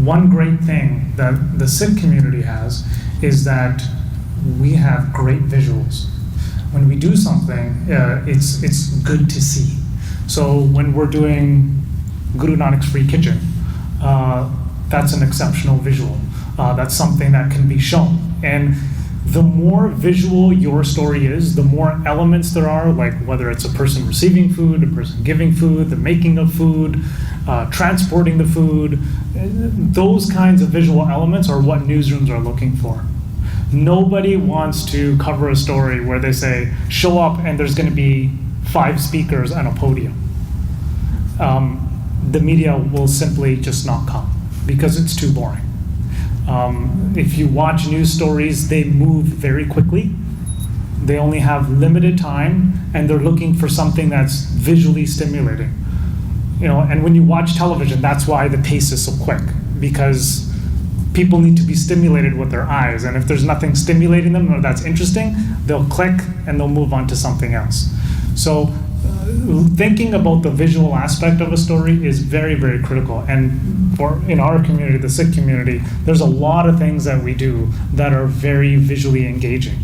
one great thing that the Sikh community has is that we have great visuals. When we do something, it's good to see. So when we're doing Guru Nanak's Free Kitchen, that's an exceptional visual. That's something that can be shown. And the more visual your story is, the more elements there are, like whether it's a person receiving food, a person giving food, the making of food, transporting the food, those kinds of visual elements are what newsrooms are looking for. Nobody wants to cover a story where they say, show up and there's going to be 5 speakers on a podium. The media will simply just not come because it's too boring. If you watch news stories, they move very quickly. They only have limited time, and they're looking for something that's visually stimulating. And when you watch television, that's why the pace is so quick, because people need to be stimulated with their eyes, and if there's nothing stimulating them or that's interesting, they'll click and they'll move on to something else. So thinking about the visual aspect of a story is very, very critical. And in our community, the Sikh community, there's a lot of things that we do that are very visually engaging.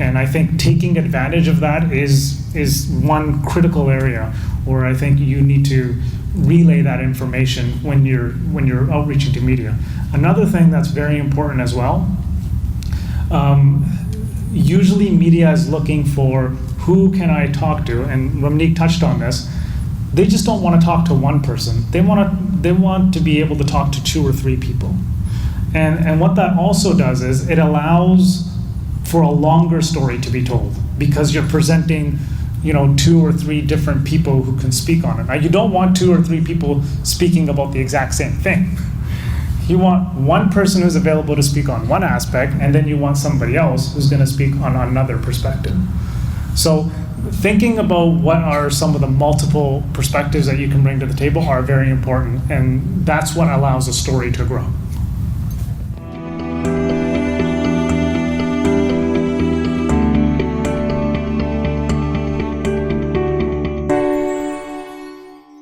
And I think taking advantage of that is one critical area where I think you need to relay that information when you're outreaching to media. Another thing that's very important as well, usually media is looking for who can I talk to, and Ramneek touched on this. They just don't want to talk to one person. They want to be able to talk to 2 or 3 people. And what that also does is it allows for a longer story to be told, because you're presenting 2 or 3 different people who can speak on it. Now, you don't want 2 or 3 people speaking about the exact same thing. You want one person who's available to speak on one aspect, and then you want somebody else who's going to speak on another perspective. So thinking about what are some of the multiple perspectives that you can bring to the table are very important, and that's what allows a story to grow.